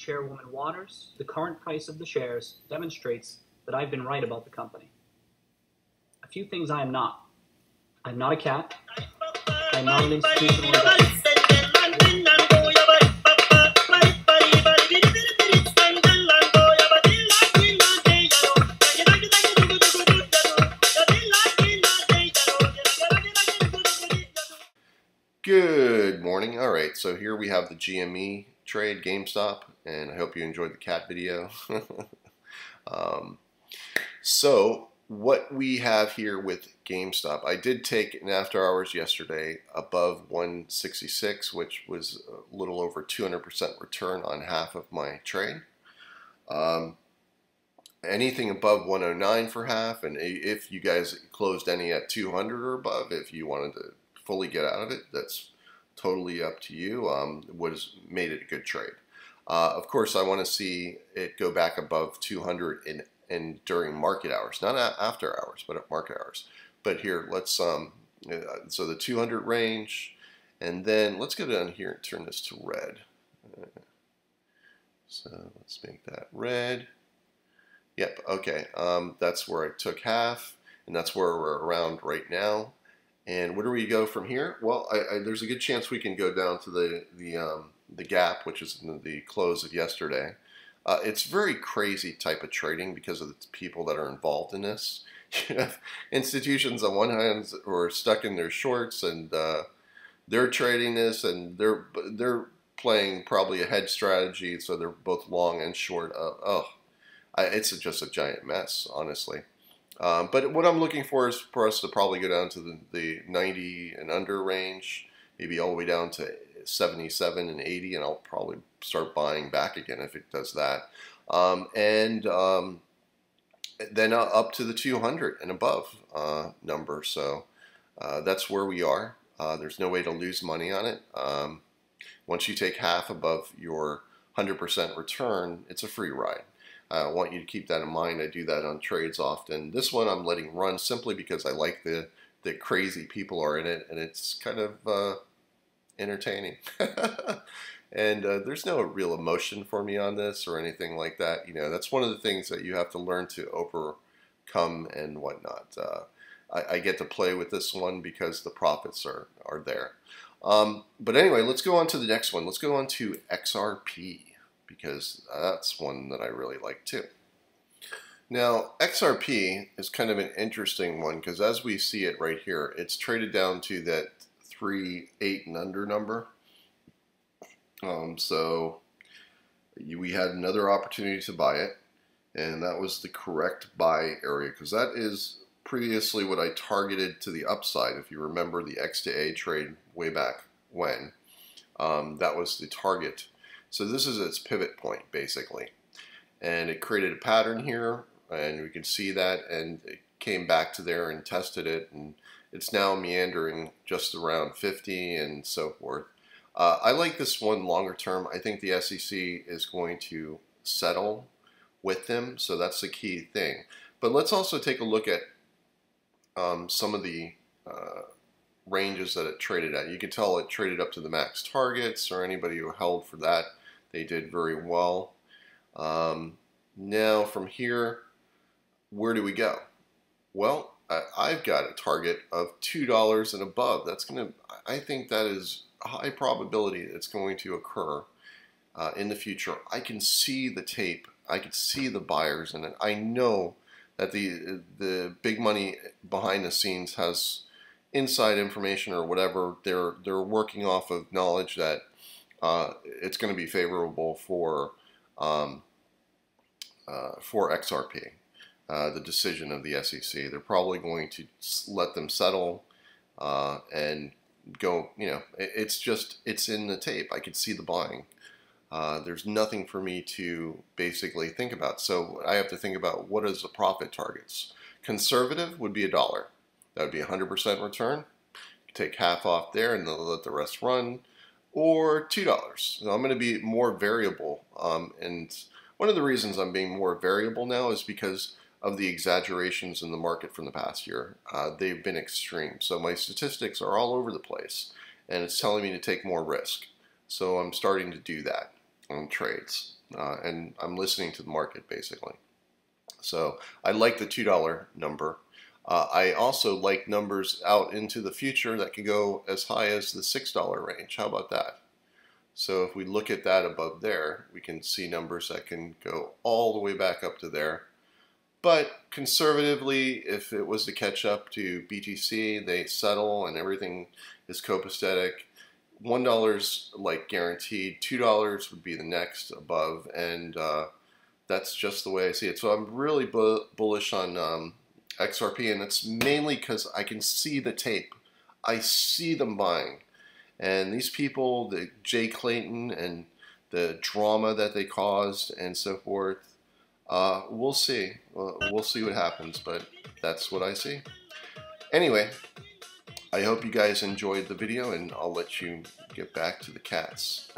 Chairwoman Waters, the current price of the shares demonstrates that I've been right about the company. A few things I am not. I'm not a cat. I'm not an institutional investor. Good morning. All right, so here we have the GME trade, GameStop, and I hope you enjoyed the cat video. So what we have here with GameStop, I did take an after hours yesterday above 166, which was a little over 200% return on half of my trade. Anything above 109 for half, and if you guys closed any at 200 or above, if you wanted to fully get out of it, that's totally up to you. What has made it a good trade. Of course, I want to see it go back above 200 in during market hours, not after hours, but at market hours. But here, let's so the 200 range, and then let's go down here and turn this to red. So let's make that red. Yep, okay. That's where I took half, and that's where we're around right now. And where do we go from here? Well, there's a good chance we can go down to the gap, which is the close of yesterday. It's very crazy type of trading because of the people that are involved in this. You have institutions on one hand who are stuck in their shorts, and they're trading this, and they're playing probably a hedge strategy, so they're both long and short. It's just a giant mess, honestly. But what I'm looking for is for us to probably go down to the 90 and under range, maybe all the way down to 77 and 80, and I'll probably start buying back again if it does that. Then up to the 200 and above number. So that's where we are. There's no way to lose money on it. Once you take half above your 100% return, it's a free ride. I want you to keep that in mind. I do that on trades often. This one I'm letting run simply because I like the crazy people are in it, and it's kind of entertaining. And there's no real emotion for me on this or anything like that. You know, that's one of the things that you have to learn to overcome and whatnot. I get to play with this one because the profits are there. But anyway, let's go on to the next one. Let's go on to XRP, because that's one that I really like too. Now, XRP is kind of an interesting one because as we see it right here, it's traded down to that 3.8 and under number. So we had another opportunity to buy it, and that was the correct buy area because that is previously what I targeted to the upside. If you remember the X to A trade way back when, that was the target. So this is its pivot point, basically. And it created a pattern here, and we can see that, and it came back to there and tested it, and it's now meandering just around 50 and so forth. I like this one longer term. I think the SEC is going to settle with them, so that's the key thing. But let's also take a look at some of the ranges that it traded at. You can tell it traded up to the max targets, or anybody who held for that, they did very well. Now from here, where do we go? Well, I've got a target of $2 and above. That's gonna, I think that is a high probability that it's going to occur in the future. I can see the tape. I can see the buyers in it. I know that the big money behind the scenes has inside information or whatever. They're working off of knowledge that it's going to be favorable for XRP, the decision of the SEC. They're probably going to let them settle and go. You know, it's in the tape. I could see the buying. There's nothing for me to basically think about. So I have to think about what is the profit targets. Conservative would be $1. That would be 100% return. Take half off there and they'll let the rest run. Or $2. So I'm going to be more variable. And one of the reasons I'm being more variable now is because of the exaggerations in the market from the past year. They've been extreme. So my statistics are all over the place. And it's telling me to take more risk. So I'm starting to do that on trades. and I'm listening to the market basically. So I like the $2 number. I also like numbers out into the future that can go as high as the $6 range. How about that? So if we look at that above there, we can see numbers that can go all the way back up to there. But conservatively, if it was to catch up to BTC, they settle and everything is copacetic. $1 like guaranteed, $2 would be the next above, and that's just the way I see it. So I'm really bullish on XRP, and it's mainly because I can see the tape. I see them buying. And these people, the Jay Clayton and the drama that they caused and so forth, we'll see. We'll see what happens, but that's what I see. Anyway, I hope you guys enjoyed the video, and I'll let you get back to the cats.